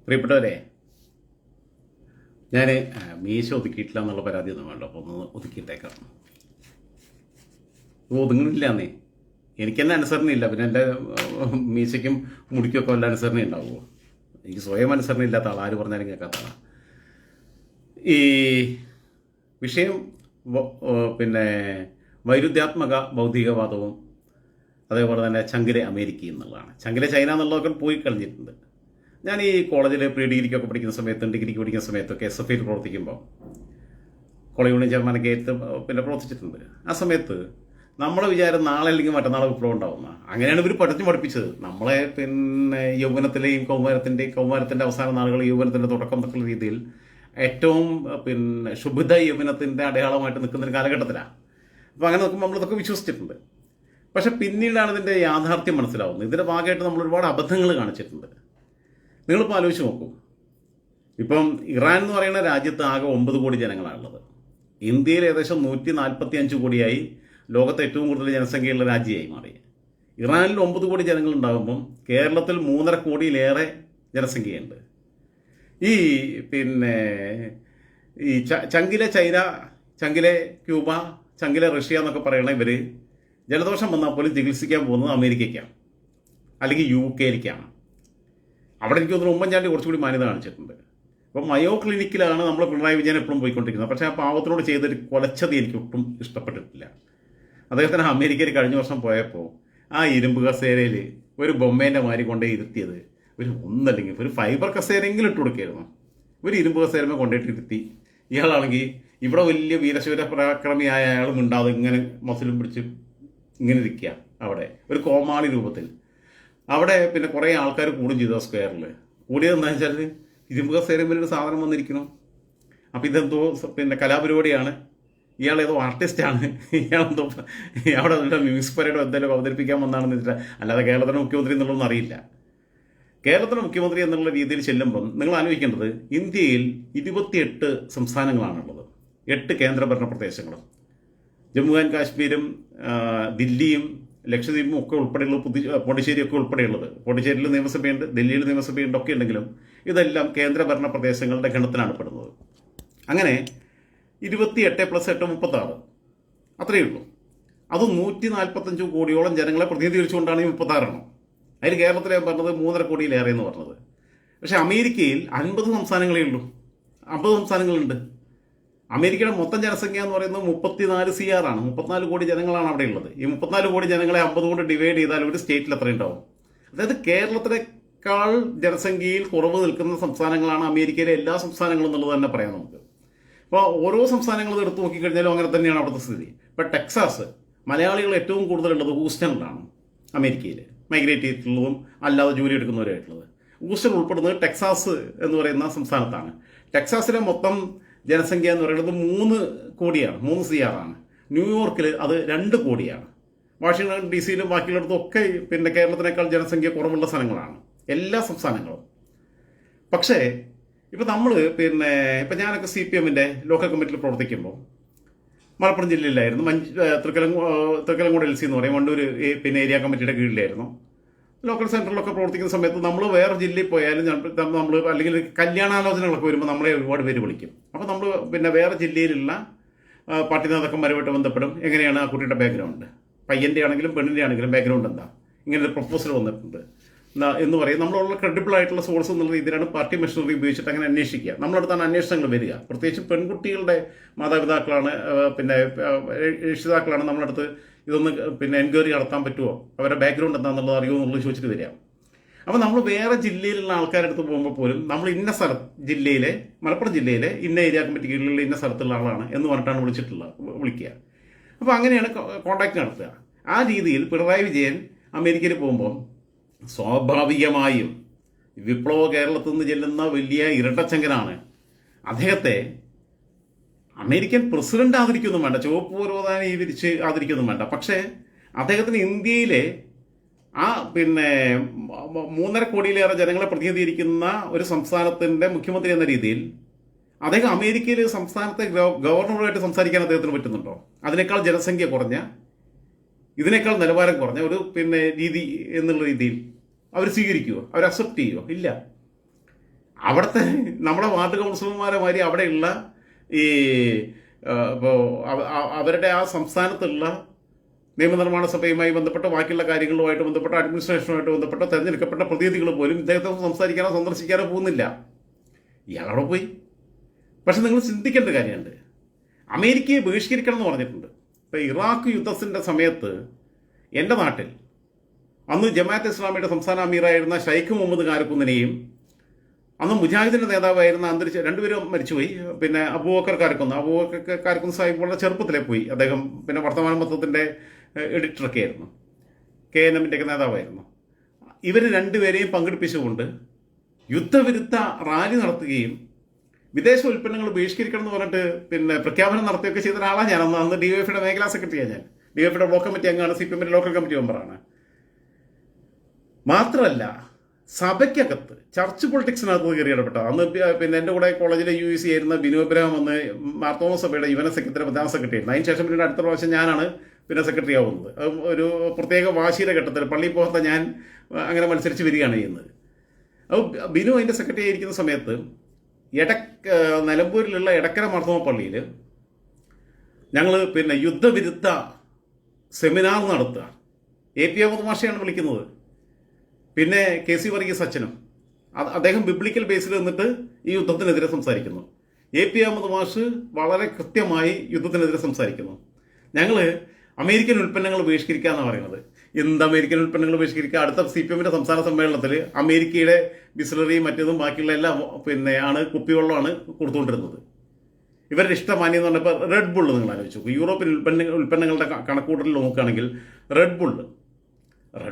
പ്രിയപ്പെട്ടവരെ, ഞാൻ മീശ ഒതുക്കിയിട്ടില്ല എന്നുള്ള പരാതി ഒന്നും വേണ്ട. അപ്പോൾ ഒന്ന് ഒതുക്കിയിട്ടേക്കാം. ഒതുങ്ങണില്ലാന്നേ. എനിക്ക് തന്നെ അനുസരണയില്ല. പിന്നെ എൻ്റെ മീശയ്ക്കും മുടിക്കൊക്കെ വല്ല അനുസരണ ഉണ്ടാവുമോ? എനിക്ക് സ്വയം അനുസരണ ഇല്ലാത്ത ആൾ, ആര് പറഞ്ഞാലും കേൾക്കാത്ത ആളാണ്. ഈ വിഷയം പിന്നെ വൈരുദ്ധ്യാത്മക ഭൗതികവാദവും അതേപോലെ തന്നെ ചങ്കിലെ അമേരിക്കയും എന്നുള്ളതാണ്. ചങ്കിലെ ചൈന എന്നുള്ളതൊക്കെ പോയി കളഞ്ഞിട്ടുണ്ട്. ഞാൻ ഈ കോളേജിൽ പ്രീ ഡിഗ്രിക്കൊക്കെ പഠിക്കുന്ന സമയത്തും ഡിഗ്രിക്ക് പഠിക്കുന്ന സമയത്തൊക്കെ SFIയിൽ പ്രവർത്തിക്കുമ്പോൾ കോളേജ് യൂണിയൻ ചെയർമാനൊക്കെ ആയിട്ട് പിന്നെ പ്രവർത്തിച്ചിട്ടുണ്ട്. ആ സമയത്ത് നമ്മളെ വിചാരം നാളെ അല്ലെങ്കിൽ മറ്റന്നാളെ വിപ്ലവം ഉണ്ടാവുന്ന, അങ്ങനെയാണ് ഇവർ പഠിപ്പിച്ചത് നമ്മളെ. പിന്നെ യൗവനത്തിലെയും കൗമാരത്തിൻ്റെ അവസാന നാളുകൾ, യൗവനത്തിൻ്റെ തുടക്കം എന്നൊക്കെയുള്ള രീതിയിൽ ഏറ്റവും പിന്നെ ശുഭിത യൗവനത്തിൻ്റെ അടയാളമായിട്ട് നിൽക്കുന്ന ഒരു കാലഘട്ടത്തിലാണ്. അപ്പോൾ അങ്ങനെ നോക്കുമ്പോൾ നമ്മളിതൊക്കെ വിശ്വസിച്ചിട്ടുണ്ട്. പക്ഷെ പിന്നീടാണ് ഇതിൻ്റെ യാഥാർത്ഥ്യം മനസ്സിലാവുന്നത്. ഇതിൻ്റെ ഭാഗമായിട്ട് നമ്മൾ ഒരുപാട് അബദ്ധങ്ങൾ കാണിച്ചിട്ടുണ്ട്. നിങ്ങളിപ്പോൾ ആലോചിച്ച് നോക്കൂ. ഇപ്പം ഇറാൻ എന്ന് പറയുന്ന രാജ്യത്ത് ആകെ 9 കോടി ജനങ്ങളാണുള്ളത്. ഇന്ത്യയിൽ ഏകദേശം 145 കോടിയായി ലോകത്തെ ഏറ്റവും കൂടുതൽ ജനസംഖ്യയുള്ള രാജ്യമായി മാറി. ഇറാനിൽ 9 കോടി ജനങ്ങൾ ഉണ്ടാകുമ്പം കേരളത്തിൽ 3.5 കോടിയിലേറെ ജനസംഖ്യയുണ്ട്. ഈ പിന്നെ ഈ ചങ്കിലെ ചൈന, ചങ്കിലെ ക്യൂബ, ചങ്കിലെ റഷ്യ എന്നൊക്കെ പറയണ ഇവർ ജലദോഷം വന്നാൽ പോലും ചികിത്സിക്കാൻ പോകുന്നത് അമേരിക്കയ്ക്കാണ്, അല്ലെങ്കിൽ UK-ലേക്കാണ്. അവിടെ എനിക്ക് തോന്നുന്നു ഉമ്മൻചാണ്ടി കുറച്ചുകൂടി മാന്യത കാണിച്ചിട്ടുണ്ട്. അപ്പം മയോ ക്ലിനിക്കിലാണ് നമ്മൾ പിണറായി വിജയൻ എപ്പോഴും പോയിക്കൊണ്ടിരിക്കുന്നത്. പക്ഷേ ആ പാവത്തിനോട് ചെയ്തൊരു കൊലച്ചതി എനിക്ക് ഒട്ടും ഇഷ്ടപ്പെട്ടിട്ടില്ല. അദ്ദേഹത്തിന് അമേരിക്കയിൽ കഴിഞ്ഞ വർഷം പോയപ്പോൾ ആ ഇരുമ്പ് കസേരയിൽ ഒരു ബൊമ്മേൻ്റെ മാതിരി കൊണ്ടേ ഇരുത്തിയത് ഒന്നല്ലെങ്കിൽ ഒരു ഫൈബർ കസേരയെങ്കിലും ഇട്ട് കൊടുക്കുകയായിരുന്നു. ഒരു ഇരുമ്പ് കസേരമേ കൊണ്ടിട്ട് ഇരുത്തി. ഇയാളാണെങ്കിൽ ഇവിടെ വലിയ വീരശൂര പരാക്രമിയായ അയാളും ഉണ്ടാവും, ഇങ്ങനെ മസിലും പിടിച്ച് ഇങ്ങനെ ഇരിക്കുക. അവിടെ ഒരു കോമാളി രൂപത്തിൽ അവിടെ പിന്നെ കുറേ ആൾക്കാർ കൂടും ചെയ്തു. സ്ക്വയറിൽ കൂടിയതെന്താ വെച്ചാൽ ഇരുമ്പ് കസേരയിൽ ഒരു സാധനം വന്നിരിക്കണം. അപ്പോൾ ഇതെന്തോ പിന്നെ കലാപരിപാടിയാണ്, ഇയാളേതോ ആർട്ടിസ്റ്റാണ്, ഇയാളെന്തോ അവിടെ മ്യൂസിക് പരേഡോ എന്തെങ്കിലും അവതരിപ്പിക്കാൻ വന്നാണെന്ന് വെച്ചിട്ട്, അല്ലാതെ കേരളത്തിൻ്റെ മുഖ്യമന്ത്രി എന്നുള്ളതൊന്നും അറിയില്ല. കേരളത്തിൻ്റെ മുഖ്യമന്ത്രി എന്നുള്ള രീതിയിൽ ചെല്ലുമ്പം നിങ്ങൾ ആലോചിക്കേണ്ടത്, ഇന്ത്യയിൽ 28 സംസ്ഥാനങ്ങളാണുള്ളത്, 8 കേന്ദ്രഭരണ പ്രദേശങ്ങളും. ജമ്മു ആൻഡ് കാശ്മീരും ദില്ലിയും ലക്ഷദ്വീപും ഒക്കെ ഉൾപ്പെടെയുള്ളത്, പോണ്ടിച്ചേരിയൊക്കെ ഉൾപ്പെടെയുള്ളത്. പോണ്ടിച്ചേരിയിൽ നിയമസഭയുണ്ട്, ഡൽഹിയിൽ നിയമസഭയുണ്ട്, ഒക്കെ ഉണ്ടെങ്കിലും ഇതെല്ലാം കേന്ദ്രഭരണ പ്രദേശങ്ങളുടെ ഗണത്തിലാണ് പെടുന്നത്. അങ്ങനെ 28 + 8 36, അത്രയേ ഉള്ളൂ. അത് 145 കോടിയോളം ജനങ്ങളെ പ്രതിനിധീകരിച്ചുകൊണ്ടാണ് ഈ 36 എണ്ണം. അതിൽ കേരളത്തിലെ പറഞ്ഞത് 3.5 കോടിയിലേറെ എന്ന് പറഞ്ഞത്. പക്ഷേ അമേരിക്കയിൽ 50 സംസ്ഥാനങ്ങളേ ഉള്ളൂ, 50 സംസ്ഥാനങ്ങളുണ്ട്. അമേരിക്കയുടെ മൊത്തം ജനസംഖ്യ എന്ന് പറയുന്നത് 34 CR ആണ്. 34 കോടി ജനങ്ങളാണ് അവിടെ ഉള്ളത്. ഈ 34 കോടി ജനങ്ങളെ 50 കൊണ്ട് ഡിവൈഡ് ചെയ്താൽ ഒരു സ്റ്റേറ്റിൽ എത്ര ഉണ്ടാവും? അതായത് കേരളത്തിനേക്കാൾ ജനസംഖ്യയിൽ കുറവ് നിൽക്കുന്ന സംസ്ഥാനങ്ങളാണ് അമേരിക്കയിലെ എല്ലാ സംസ്ഥാനങ്ങളും എന്നുള്ളത് തന്നെ പറയാം നമുക്ക്. അപ്പോൾ ഓരോ സംസ്ഥാനങ്ങളും എടുത്ത് നോക്കിക്കഴിഞ്ഞാലും അങ്ങനെ തന്നെയാണ് അവിടുത്തെ സ്ഥിതി. ഇപ്പോൾ ടെക്സാസ്, മലയാളികൾ ഏറ്റവും കൂടുതലുള്ളത് ഹൂസ്റ്റണിലാണ് അമേരിക്കയിൽ, മൈഗ്രേറ്റ് ചെയ്തിട്ടുള്ളതും അല്ലാതെ ജോലി എടുക്കുന്നവരായിട്ടുള്ളത്. ഹൂസ്റ്റൺ ഉൾപ്പെടുന്നത് ടെക്സാസ് എന്ന് പറയുന്ന സംസ്ഥാനത്താണ്. ടെക്സാസിലെ മൊത്തം ജനസംഖ്യ എന്ന് പറയുന്നത് 3 കോടിയാണ്, 3 CR ആണ്. ന്യൂയോർക്കിൽ അത് 2 കോടിയാണ്. വാഷിങ്ടൺ DC-യിലും ബാക്കിയുള്ളിടത്തും ഒക്കെ പിന്നെ കേരളത്തിനേക്കാൾ ജനസംഖ്യ കുറവുള്ള സ്ഥലങ്ങളാണ് എല്ലാ സംസ്ഥാനങ്ങളും. പക്ഷേ ഇപ്പം നമ്മൾ പിന്നെ ഇപ്പം ഞാനൊക്കെ CPM-ൻ്റെ ലോക്കൽ കമ്മിറ്റിയിൽ പ്രവർത്തിക്കുമ്പോൾ മലപ്പുറം ജില്ലയിലായിരുന്നു. തൃക്കലങ്കോട് LC എന്ന് പറയും, വണ്ടൂർ പിന്നെ ഏരിയ കമ്മിറ്റിയുടെ കീഴിലായിരുന്നു. ലോക്കൽ സെൻറ്ററിലൊക്കെ പ്രവർത്തിക്കുന്ന സമയത്ത് നമ്മൾ വേറെ ജില്ലയിൽ പോയാലും നമ്മൾ അല്ലെങ്കിൽ കല്യാണാലോചനകളൊക്കെ വരുമ്പോൾ നമ്മളെ ഒരുപാട് പേര് വിളിക്കും. അപ്പോൾ നമ്മൾ പിന്നെ വേറെ ജില്ലയിലുള്ള പാർട്ടി നേതാക്കന്മാരുമായിട്ട് ബന്ധപ്പെടും. എങ്ങനെയാണ് ആ കുട്ടിയുടെ ബാക്ക്ഗ്രൗണ്ട്, പയ്യൻ്റെ ആണെങ്കിലും പെണ്ണിൻ്റെ ആണെങ്കിലും ബാക്ക്ഗ്രൗണ്ട് എന്താ, ഇങ്ങനൊരു പ്രപ്പോസൽ വന്നിട്ടുണ്ട് എന്ന് പറയും. നമ്മളുള്ള ക്രെഡിബിൾ ആയിട്ടുള്ള സോഴ്സ് എന്നുള്ള രീതിയിലാണ് പാർട്ടി മെഷീനറി ഉപയോഗിച്ചിട്ട് അങ്ങനെ അന്വേഷിക്കുക. നമ്മളടുത്താണ് അന്വേഷണങ്ങൾ വരിക. പ്രത്യേകിച്ച് പെൺകുട്ടികളുടെ മാതാപിതാക്കളാണ്, പിന്നെ രക്ഷിതാക്കളാണ് നമ്മളടുത്ത് ഇതൊന്ന് പിന്നെ എൻക്വയറി നടത്താൻ പറ്റുമോ, അവരുടെ ബാക്ക്ഗ്രൗണ്ട് എന്താണെന്നുള്ളത് അറിയുമോ എന്നുള്ളത് ചോദിച്ചിട്ട് വരിക. അപ്പോൾ നമ്മൾ വേറെ ജില്ലയിലുള്ള ആൾക്കാരുടെ അടുത്ത് പോകുമ്പോൾ പോലും നമ്മൾ ഇന്ന ജില്ലയിലെ, മലപ്പുറം ജില്ലയിലെ ഇന്ന ഏരിയ കമ്മിറ്റി കീഴിലുള്ള ഇന്ന സ്ഥലത്തുള്ള ആളാണ് എന്ന് പറഞ്ഞിട്ടാണ് വിളിക്കുക. അപ്പോൾ അങ്ങനെയാണ് കോൺടാക്ട് നടത്തുക. ആ രീതിയിൽ പിണറായി വിജയൻ അമേരിക്കയിൽ പോകുമ്പോൾ സ്വാഭാവികമായും വിപ്ലവ കേരളത്തിൽ നിന്ന് ചെല്ലുന്ന വലിയ ഇരട്ടച്ചങ്കനാണ്. അദ്ദേഹത്തെ അമേരിക്കൻ പ്രസിഡന്റ് ആദരിക്കൊന്നും വേണ്ട, ചുവപ്പ് പുരോധാനം വിരിച്ച് ആദരിക്കൊന്നും വേണ്ട. പക്ഷേ അദ്ദേഹത്തിന് ഇന്ത്യയിലെ ആ പിന്നെ 3.5 കോടിയിലേറെ ജനങ്ങളെ പ്രതിനിധീകരിക്കുന്ന ഒരു സംസ്ഥാനത്തിൻ്റെ മുഖ്യമന്ത്രി എന്ന രീതിയിൽ അദ്ദേഹം അമേരിക്കയിൽ സംസ്ഥാനത്തെ ഗവർണറുമായിട്ട് സംസാരിക്കാൻ അദ്ദേഹത്തിന് പറ്റുന്നുണ്ടോ? അതിനേക്കാൾ ജനസംഖ്യ കുറഞ്ഞ, ഇതിനേക്കാൾ നിലവാരം കുറഞ്ഞ ഒരു പിന്നെ രീതി എന്നുള്ള രീതിയിൽ അവർ സ്വീകരിക്കുമോ, അവർ അക്സെപ്റ്റ് ചെയ്യുമോ? ഇല്ല. അവിടുത്തെ നമ്മുടെ വാർഡ് കൗൺസിലർമാരെ മാതിരി അവിടെയുള്ള ഈ ഇപ്പോൾ അവരുടെ ആ സംസ്ഥാനത്തുള്ള നിയമനിർമ്മാണ സഭയുമായി ബന്ധപ്പെട്ട ബാക്കിയുള്ള കാര്യങ്ങളുമായിട്ട് ബന്ധപ്പെട്ട അഡ്മിനിസ്ട്രേഷനുമായിട്ട് ബന്ധപ്പെട്ട തിരഞ്ഞെടുക്കപ്പെട്ട പ്രതിനിധികൾ പോലും ഇദ്ദേഹത്തെ സംസാരിക്കാനോ സന്ദർശിക്കാനോ പോകുന്നില്ല. ഇയാളവിടെ പോയി. പക്ഷെ നിങ്ങൾ ചിന്തിക്കേണ്ട കാര്യമുണ്ട്, അമേരിക്കയെ ബഹിഷ്കരിക്കണം എന്ന് പറഞ്ഞിട്ടുണ്ട്. ഇപ്പോൾ ഇറാഖ് യുദ്ധത്തിൻ്റെ സമയത്ത് എൻ്റെ നാട്ടിൽ അന്ന് ജമാഅത്ത് ഇസ്ലാമിയുടെ സംസ്ഥാന അമീറായിരുന്ന ഷൈഖ് മുഹമ്മദ് കാരക്കുന്നിനെയും അന്ന് മുജാഹിദിൻ്റെ നേതാവായിരുന്ന അന്തരിച്ച രണ്ടുപേരും മരിച്ചുപോയി. പിന്നെ അബൂബക്കർ കാരക്കുന്ന് സാഹിബ് വളരെ ചെറുപ്പത്തിലേ പോയി. അദ്ദേഹം പിന്നെ വർത്തമാന പത്രത്തിൻ്റെ എഡിറ്ററൊക്കെ ആയിരുന്നു, KNM-ൻ്റെ ഒക്കെ നേതാവായിരുന്നു. ഇവർ രണ്ടുപേരെയും പങ്കെടുപ്പിച്ചുകൊണ്ട് യുദ്ധവിരുദ്ധ റാലി നടത്തുകയും വിദേശ ഉൽപ്പന്നങ്ങൾ ബഹിഷ്കരിക്കണം എന്ന് പറഞ്ഞിട്ട് പിന്നെ പ്രഖ്യാപനം നടത്തുകയൊക്കെ ചെയ്ത ഒരാളാണ് ഞാൻ. അന്ന് DYFയുടെ മേഖലാ സെക്രട്ടറിയാണ് ഞാൻ. DYFയുടെ ബ്ലോക്ക് കമ്മിറ്റി അംഗമാണ്, CPM-ൻ്റെ ലോക്കൽ കമ്മിറ്റി മെമ്പറാണ്. മാത്രമല്ല സഭയ്ക്കകത്ത് ചർച്ച് പൊളിറ്റിക്സിനകത്ത് കയറി ഇടപെട്ട അന്ന് പിന്നെ എൻ്റെ കൂടെ കോളേജിലെ UEC ആയിരുന്ന ബിനു ഇബ്രാഹിം വന്ന് മാർത്തോമ സഭയുടെ യുവന സെക്രട്ടറി പ്രധാന സെക്രട്ടറി ആയിരുന്നു. അതിനുശേഷം പിന്നീട് അടുത്ത പ്രാവശ്യം ഞാനാണ് പിന്നെ സെക്രട്ടറി ആവുന്നത്. ഒരു പ്രത്യേക വാശിയുടെ ഘട്ടത്തിൽ പള്ളിയിൽ പോകാത്ത ഞാൻ അങ്ങനെ മത്സരിച്ച് വരികയാണ് ചെയ്യുന്നത്. അപ്പോൾ ബിനു അതിൻ്റെ സെക്രട്ടറി ആയിരിക്കുന്ന സമയത്ത് നിലമ്പൂരിലുള്ള എടക്കര മാർത്തോമ പള്ളിയിൽ ഞങ്ങൾ പിന്നെ യുദ്ധവിരുദ്ധ സെമിനാർ നടത്തുക. AP അഹമ്മദ് മാഷയാണ് വിളിക്കുന്നത്, പിന്നെ KC വർഗീസ് അച്ഛനും. അദ്ദേഹം ബിബ്ലിക്കൽ ബേസിൽ നിന്നിട്ട് ഈ യുദ്ധത്തിനെതിരെ സംസാരിക്കുന്നു. AP അഹമ്മദ് മാഷ് വളരെ കൃത്യമായി യുദ്ധത്തിനെതിരെ സംസാരിക്കുന്നു. ഞങ്ങൾ അമേരിക്കൻ ഉൽപ്പന്നങ്ങൾ ബഹിഷ്കരിക്കുക എന്നാണ് പറയുന്നത്. എന്ത് അമേരിക്കൻ ഉൽപ്പന്നങ്ങൾ ബഹിഷ്കരിക്കുക? അടുത്ത CPM-ൻ്റെ സംസ്ഥാന സമ്മേളനത്തിൽ അമേരിക്കയുടെ ബിസ്ലറിയും മറ്റേതും ബാക്കിയുള്ള എല്ലാം പിന്നെ ആണ് കുപ്പിവെള്ളമാണ് കൊടുത്തുകൊണ്ടിരുന്നത്. ഇവരുടെ ഇഷ്ടമാനി എന്ന് പറഞ്ഞപ്പോൾ റെഡ് ബുള്ള് നിങ്ങൾ ആലോചിച്ചു. യൂറോപ്യൻ ഉൽപ്പന്നങ്ങളുടെ കണക്കൂട്ടലിൽ നോക്കുകയാണെങ്കിൽ റെഡ്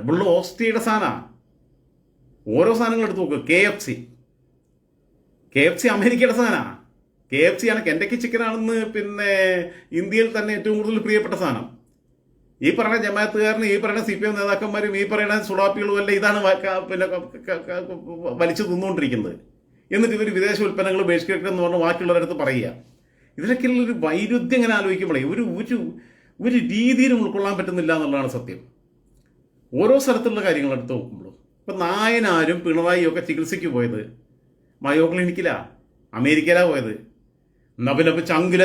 ബുള്ള് ഓസ്ട്രിയയുടെ സാധനമാണ്. ഓരോ സാധനങ്ങൾ എടുത്ത് നോക്കുക. KFC അമേരിക്കയുടെ സാധനമാണ്. KFC ആണ്, കെൻഡക്കി ചിക്കനാണെന്ന് പിന്നെ ഇന്ത്യയിൽ തന്നെ ഏറ്റവും കൂടുതൽ പ്രിയപ്പെട്ട സാധനം. ഈ പറയുന്ന ജമാഅത്തുകാരനും ഈ പറയുന്ന CPM നേതാക്കന്മാരും ഈ പറയുന്ന സുഡാപ്പികളും എല്ലാം ഇതാണ് പിന്നെ വലിച്ചു തിന്നുകൊണ്ടിരിക്കുന്നത്. എന്നിട്ട് ഇവർ വിദേശ ഉൽപ്പന്നങ്ങൾ ബഹിഷ്കരിക്കണം എന്ന് പറഞ്ഞ് ബാക്കിയുള്ളവരടുത്ത് പറയുക. ഇതിനൊക്കെയുള്ളൊരു വൈരുദ്ധ്യം ഇങ്ങനെ ആലോചിക്കുമ്പോഴേ ഒരു രീതിയിലും ഉൾക്കൊള്ളാൻ പറ്റുന്നില്ല എന്നുള്ളതാണ് സത്യം. ഓരോ സ്ഥലത്തുള്ള കാര്യങ്ങൾ എടുത്ത് നോക്കുമ്പോഴും ഇപ്പം നായനാരും പിണറായിയും ഒക്കെ ചികിത്സയ്ക്ക് പോയത് മയോ ക്ലിനിക്കിലാണ്, അമേരിക്കയിലാണ് പോയത്. നബിനപ്പ് ചങ്കില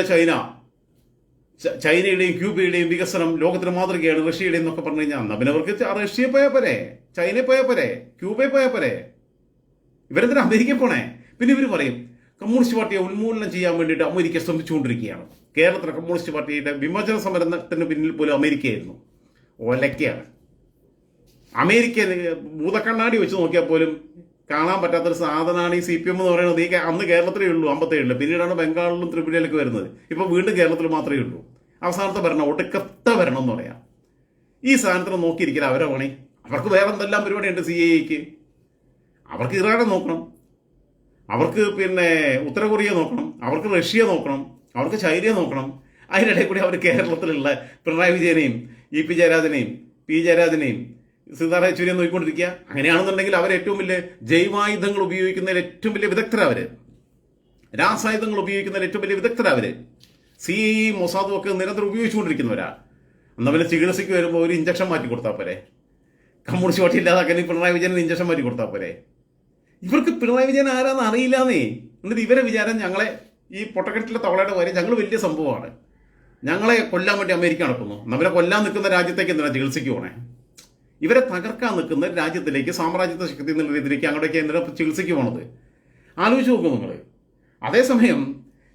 ചൈനയുടെയും ക്യൂബയുടെയും വികസനം ലോകത്തിന് മാതൃകയാണ്, റഷ്യയുടെയും എന്നൊക്കെ പറഞ്ഞു കഴിഞ്ഞാൽ നബിനവർക്ക് റഷ്യയിൽ പോയാൽ പോരെ, ചൈനയിൽ പോയാൽ പോരെ, ക്യൂബയിൽ പോയാൽ പോരെ, ഇവരെന്തിനാ അമേരിക്കയിൽ പോണേ? പിന്നെ ഇവർ പറയും കമ്മ്യൂണിസ്റ്റ് പാർട്ടിയെ ഉന്മൂലനം ചെയ്യാൻ വേണ്ടിയിട്ട് അമേരിക്ക ശ്രമിച്ചുകൊണ്ടിരിക്കുകയാണ്. കേരളത്തിലെ കമ്മ്യൂണിസ്റ്റ് പാർട്ടിയുടെ വിമോചന സമരത്തിന് പിന്നിൽ പോലും അമേരിക്കയായിരുന്നു. ഒലയ്ക്കാണ്. അമേരിക്ക ഭൂതക്കണ്ണാടി വെച്ച് നോക്കിയാൽ പോലും കാണാൻ പറ്റാത്തൊരു സാധനമാണ് ഈ CPM എന്ന് പറയുന്നത്. ഈ അന്ന് കേരളത്തിലേ ഉള്ളൂ 57, പിന്നീടാണ് ബംഗാളിലും ത്രിപുരയിലേക്ക് വരുന്നത്. ഇപ്പോൾ വീണ്ടും കേരളത്തിൽ മാത്രമേ ഉള്ളൂ. അവസാനത്തെ ഭരണം ഒടുക്കത്തെ ഭരണം എന്ന് പറയാം. ഈ സാധനത്തിന് നോക്കിയിരിക്കില്ല അവരെ പണി. അവർക്ക് വേറെ എന്തെല്ലാം പരിപാടിയുണ്ട്. CIAക്ക് അവർക്ക് ഇറാനെ നോക്കണം, അവർക്ക് പിന്നെ ഉത്തര കൊറിയ നോക്കണം, അവർക്ക് റഷ്യ നോക്കണം, അവർക്ക് ചൈനയെ നോക്കണം. അതിനിടയിൽ കൂടി അവർ കേരളത്തിലുള്ള പിണറായി വിജയനെയും EP ജയരാജനെയും P ജയരാജനെയും സീതാറാം യെച്ചൂരിയെ നോക്കിക്കൊണ്ടിരിക്കുക. അങ്ങനെയാണെന്നുണ്ടെങ്കിൽ അവർ ഏറ്റവും വലിയ ജൈവായുധങ്ങൾ ഉപയോഗിക്കുന്നതിൽ ഏറ്റവും വലിയ വിദഗ്ധരവർ, രാസായുധങ്ങൾ ഉപയോഗിക്കുന്നതിൽ ഏറ്റവും വലിയ വിദഗ്ധരവർ, CIA മൊസാദും ഒക്കെ നിരന്തരം ഉപയോഗിച്ചുകൊണ്ടിരിക്കുന്നവരാ. എന്നാൽ പിന്നെ ചികിത്സയ്ക്ക് വരുമ്പോൾ ഒരു ഇഞ്ചക്ഷൻ മാറ്റി കൊടുത്താൽ പോരെ? കമ്മ്യൂണിസ്റ്റ് പാർട്ടി ഇല്ലാതാക്കാൻ പിണറായി വിജയൻ ഇഞ്ചക്ഷൻ മാറ്റി കൊടുത്താൽ പോരെ? ഇവർക്ക് പിണറായി വിജയൻ ആരാന്ന് അറിയില്ലാന്നേ. എന്നിട്ട് ഇവരെ വിചാരം ഞങ്ങളെ ഈ പൊട്ടക്കെട്ടിലെ തവളയുടെ കാര്യം ഞങ്ങൾ വലിയ സംഭവമാണ്, ഞങ്ങളെ കൊല്ലാൻ വേണ്ടി അമേരിക്ക നടക്കുന്നു. അവരെ കൊല്ലാൻ നിൽക്കുന്ന രാജ്യത്തേക്ക് എന്തിനാണ് ചികിത്സയ്ക്ക് പോണേ? ഇവരെ തകർക്കാൻ നിൽക്കുന്ന രാജ്യത്തിലേക്ക്, സാമ്രാജ്യത്വ ശക്തി എന്നുള്ള രീതിയിലേക്ക് അങ്ങോട്ടേക്ക് എന്തിനാ ചികിത്സയ്ക്ക് പോണത്? ആലോചിച്ച് നോക്കും നിങ്ങൾ. അതേസമയം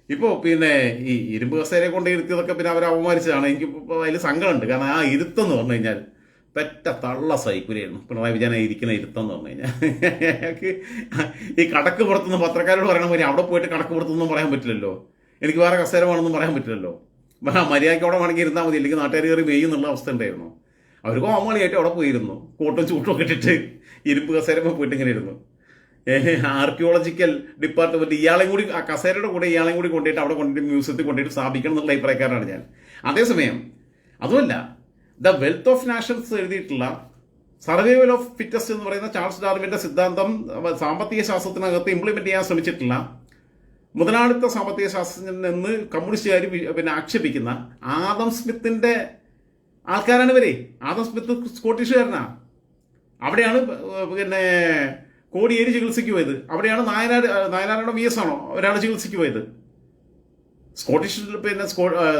ഇപ്പോൾ പിന്നെ ഈ ഇരുമ്പ് കസേരയെ കൊണ്ട് ഇരുത്തിയതൊക്കെ പിന്നെ അവരെ അപമാനിച്ചതാണ്. എനിക്ക് അതിൽ സങ്കടമുണ്ട്. കാരണം ആ ഇരുത്തെന്ന് പറഞ്ഞു കഴിഞ്ഞാൽ പെറ്റ തള്ള സൈക്കുലായിരുന്നു പിണറായി വിജയനെ ഇരിക്കുന്ന ഇരുത്തെന്ന് പറഞ്ഞു കഴിഞ്ഞാൽ. ഈ കടക്ക് പുറത്തുനിന്ന് പത്രക്കാരോട് പറയണ പോലെ അവിടെ പോയിട്ട് കടക്ക് പുറത്തൊന്നും പറയാൻ പറ്റില്ലല്ലോ, എനിക്ക് വേറെ കസേര വേണമെന്നും പറയാൻ പറ്റില്ലല്ലോ. മര്യാദയ്ക്ക് അവിടെ വേണമെങ്കിൽ ഇരുന്നാൽ മതി, അല്ലെങ്കിൽ നാട്ടുകാർ കയറി മെയ്യും എന്നുള്ള അവസ്ഥ ഉണ്ടായിരുന്നു. അവർ കോമാളിയായിട്ട് അവിടെ പോയിരുന്നു, കോട്ടും ചൂട്ടും ഒക്കെ ഇട്ടിട്ട് ഇരുമ്പ് കസേരമ്പോൾ പോയിട്ട് ഇങ്ങനെ ഇരുന്നു. ആർക്കിയോളജിക്കൽ ഡിപ്പാർട്ട്മെൻറ്റ് ഇയാളെയും കൂടി ആ കസേരയുടെ കൂടെ ഇയാളെയും കൂടി കൊണ്ടുപോയിട്ട് അവിടെ കൊണ്ടുപോയിട്ട് മ്യൂസിയത്തിൽ കൊണ്ടുപോയിട്ട് സ്ഥാപിക്കണം എന്നുള്ള അഭിപ്രായക്കാരാണ് ഞാൻ. അതേസമയം അതുമല്ല, ദ വെൽത്ത് ഓഫ് നാഷൻസ് എഴുതിയിട്ടുള്ള സർവൈവൽ ഓഫ് ഫിറ്റസ്റ്റ് എന്ന് പറയുന്ന ചാൾസ് ഡാർവിൻ്റെ സിദ്ധാന്തം സാമ്പത്തിക ശാസ്ത്രത്തിനകത്ത് ഇംപ്ലിമെൻറ്റ് ചെയ്യാൻ ശ്രമിച്ചിട്ടില്ല മുതലാളിത്ത സാമ്പത്തിക ശാസ്ത്രജ്ഞൻ എന്ന് കമ്മ്യൂണിസ്റ്റുകാർ പിന്നെ ആക്ഷേപിക്കുന്ന ആദം സ്മിത്തിൻ്റെ ആൾക്കാരാണ് ഇവരെ. ആദം സ്മിത്ത് സ്കോട്ടിഷുകാരനാ. അവിടെയാണ് പിന്നെ കോടിയേരി ചികിത്സയ്ക്ക് പോയത്. അവിടെയാണ് നായനാരുടെ VS ആണോ ഒരാൾ ചികിത്സയ്ക്ക് പോയത്.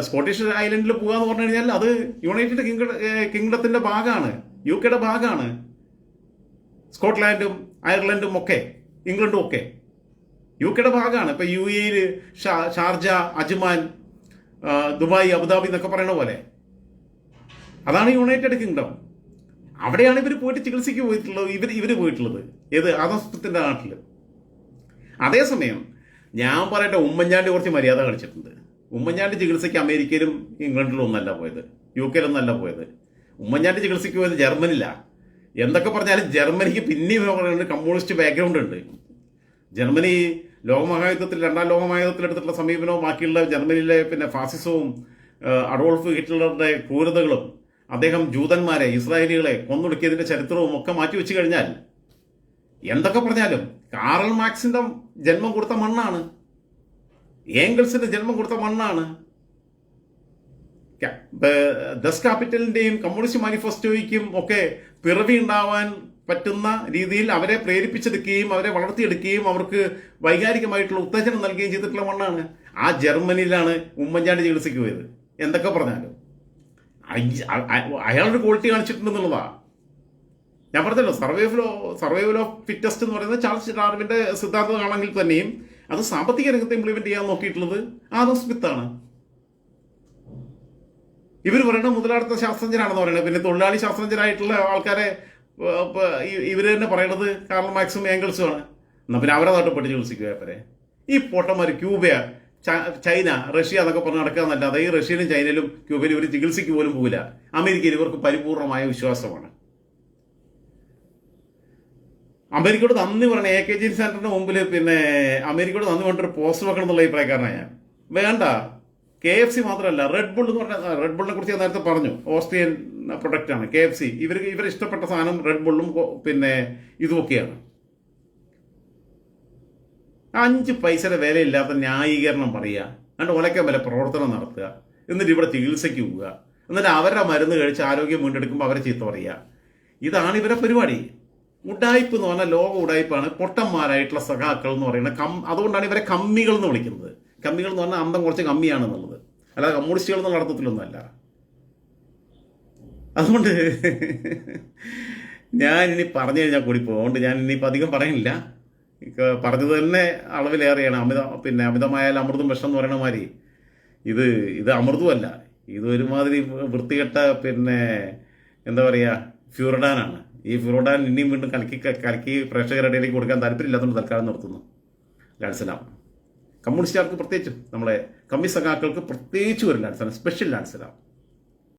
സ്കോട്ടിഷ് ഐലൻഡിൽ പോകുക എന്ന് പറഞ്ഞു കഴിഞ്ഞാൽ അത് യുണൈറ്റഡ് കിങ്ഡത്തിന്റെ ഭാഗമാണ്, UK ഭാഗമാണ്. സ്കോട്ട്ലാൻഡും അയർലൻഡും ഒക്കെ ഇംഗ്ലണ്ടും ഒക്കെ UK ഭാഗമാണ്. ഇപ്പൊ UAE Sharjah, Ajman, Dubai, Abu Dhabi എന്നൊക്കെ പറയുന്ന പോലെ അതാണ് യുണൈറ്റഡ് കിങ്ഡം. അവിടെയാണ് ഇവർ പോയിട്ട് ചികിത്സയ്ക്ക് പോയിട്ടുള്ളത്. ഇവർ പോയിട്ടുള്ളത് ഏത് ആദംസ്മിത്തിന്റെ നാട്ടിൽ. അതേസമയം ഞാൻ പറയട്ടെ, ഉമ്മൻചാണ്ടി കുറച്ച് മര്യാദ കളിച്ചിട്ടുണ്ട്. ഉമ്മൻചാണ്ടി ചികിത്സയ്ക്ക് അമേരിക്കയിലും ഇംഗ്ലണ്ടിലും ഒന്നല്ല പോയത്, UK ഒന്നല്ല പോയത്. ഉമ്മൻചാണ്ടി ചികിത്സയ്ക്ക് പോയത് ജർമ്മനിയിലാണ്. എന്തൊക്കെ പറഞ്ഞാലും ജർമ്മനിക്ക് പിന്നെയും പറയുന്നത് കമ്മ്യൂണിസ്റ്റ് ബാക്ക്ഗ്രൗണ്ട് ഉണ്ട്. ജർമ്മനി ലോകമഹായുദ്ധത്തിൽ, രണ്ടാം ലോകമഹായുദ്ധത്തിൽ എടുത്തിട്ടുള്ള സമീപനവും ബാക്കിയുള്ള ജർമ്മനിയിലെ ഫാസിസവും അഡോൾഫ് ഹിറ്റ്ലറുടെ ക്രൂരതകളും അദ്ദേഹം ജൂതന്മാരെ, ഇസ്രായേലികളെ കൊന്നൊടുക്കിയതിന്റെ ചരിത്രവും ഒക്കെ മാറ്റി വെച്ച് കഴിഞ്ഞാൽ എന്തൊക്കെ പറഞ്ഞാലും കാറൽ മാർക്സിന്റെ ജന്മം കൊടുത്ത മണ്ണാണ്, ഏംഗൽസിന്റെ ജന്മം കൊടുത്ത മണ്ണാണ്. ദസ് ക്യാപിറ്റലിന്റെയും കമ്മ്യൂണിസ്റ്റ് മാനിഫെസ്റ്റോയ്ക്കും ഒക്കെ പിറവി ഉണ്ടാവാൻ പറ്റുന്ന രീതിയിൽ അവരെ പ്രേരിപ്പിച്ചെടുക്കുകയും അവരെ വളർത്തിയെടുക്കുകയും അവർക്ക് വൈകാരികമായിട്ടുള്ള ഉത്തേജനം നൽകുകയും ചെയ്തിട്ടുള്ള മണ്ണാണ്. ആ ജർമ്മനിയിലാണ് ഉമ്മൻചാണ്ടി ചികിത്സയ്ക്ക് പോയത്. എന്തൊക്കെ പറഞ്ഞാലും അയാളൊരു ക്വാളിറ്റി കാണിച്ചിട്ടുണ്ടെന്നുള്ളതാ. ഞാൻ പറഞ്ഞല്ലോ, സർവൈവൽ ഓഫ് ഫിറ്റസ്റ്റ് എന്ന് പറയുന്നത് ചാൾസ് ഡാർവിന്റെ സിദ്ധാന്തമാണെങ്കിൽ തന്നെയും അത് സാമ്പത്തിക രംഗത്ത് ഇംപ്ലിമെന്റ് ചെയ്യാൻ നോക്കിയിട്ടുള്ളത് ആദം സ്മിത്താണ്. ഇവർ പറയുന്നത് മുതലാളിത്ത ശാസ്ത്രജ്ഞനാണെന്ന് പറയുന്നത്. പിന്നെ തൊഴിലാളി ശാസ്ത്രജ്ഞരായിട്ടുള്ള ആൾക്കാരെ ഇവർ തന്നെ പറയണത് കാർൽ മാർക്സും ഏംഗൽസും ആണ്. എന്നാൽ പിന്നെ അവരെ നാട്ടിൽപ്പെട്ട് ചികിത്സിക്കുക വരെ ഈ പൊട്ടന്മാർ ക്യൂബ, ചൈന, റഷ്യ എന്നൊക്കെ പറഞ്ഞ് നടക്കാന്നല്ലാതെ ഈ റഷ്യയിലും ചൈനയിലും ക്യൂബയിലും ഇവർ ചികിത്സയ്ക്ക് പോലും പോകില്ല. അമേരിക്കയിൽ ഇവർക്ക് പരിപൂർണമായ വിശ്വാസമാണ്. അമേരിക്കയോട് നന്ദി പറയണ AKG സെന്ററിന്റെ മുമ്പിൽ അമേരിക്കയോട് നന്ദി പറഞ്ഞിട്ട് പോസ്റ്റ് വെക്കണം എന്നുള്ള അഭിപ്രായക്കാരനാണ് ഞാൻ. വേണ്ട, KFC മാത്രമല്ല, റെഡ് ബുൾ എന്ന് പറഞ്ഞ, റെഡ് ബുള്ളിനെ കുറിച്ച് ഞാൻ നേരത്തെ പറഞ്ഞു, ഓസ്ട്രിയൻ പ്രൊഡക്റ്റാണ് KFC. ഇവർ ഇഷ്ടപ്പെട്ട സാധനം റെഡ് ബുള്ളും ഇതുമൊക്കെയാണ്. 5 പൈസയുടെ വിലയില്ലാത്ത ന്യായീകരണം പറയുക, എന്നിട്ട് ഒലക്കാൻ വില പ്രവർത്തനം നടത്തുക, എന്നിട്ട് ഇവിടെ ചികിത്സയ്ക്ക് പോവുക, എന്നിട്ട് അവരുടെ മരുന്ന് കഴിച്ച് ആരോഗ്യം വീണ്ടെടുക്കുമ്പോൾ അവരെ ചീത്ത പറയുക. ഇതാണ് ഇവരെ പരിപാടി. ഉഡായിപ്പ് എന്ന് പറഞ്ഞാൽ ലോക ഉഡായിപ്പാണ്. പൊട്ടന്മാരായിട്ടുള്ള സഖാക്കൾ എന്ന് പറയുന്നത്. അതുകൊണ്ടാണ് ഇവരെ കമ്മികൾ എന്ന് വിളിക്കുന്നത്. കമ്മികൾ എന്ന് പറഞ്ഞാൽ അന്തം കുറച്ച് കമ്മിയാണെന്നുള്ളത്, അല്ലാതെ കമ്മ്യൂണിസ്റ്റുകൾ എന്നുള്ള അർത്ഥത്തിലൊന്നുമല്ല. അതുകൊണ്ട് ഞാൻ ഇനി പറഞ്ഞു കഴിഞ്ഞാൽ കൂടി പോകുകൊണ്ട് ഞാൻ ഇനിയിപ്പോൾ അധികം പറയുന്നില്ല. പറഞ്ഞത് തന്നെ അളവിലേറെയാണ്. അമിതമായാൽ അമൃതും വിഷം എന്ന് പറയുന്ന മാതിരി ഇത് അമൃതുമല്ല, ഇത് ഒരുമാതിരി വൃത്തികെട്ട എന്താ പറയുക, ഫ്യൂറഡാനാണ്. ഈ ഫ്യൂറഡാൻ ഇനിയും വീണ്ടും കലക്കി പ്രേക്ഷകരുടെ ഇടയിലേക്ക് കൊടുക്കാൻ താല്പര്യമില്ലാത്തതുകൊണ്ട് തൽക്കാലം നിർത്തുന്നു. ലാൻസലാം. കമ്മ്യൂണിസ്റ്റുകാർക്ക് പ്രത്യേകിച്ചും, നമ്മളെ കമ്മി സഖാക്കൾക്ക് പ്രത്യേകിച്ചും ഒരു ലാൻസലാം, സ്പെഷ്യൽ ലാൻസലാം.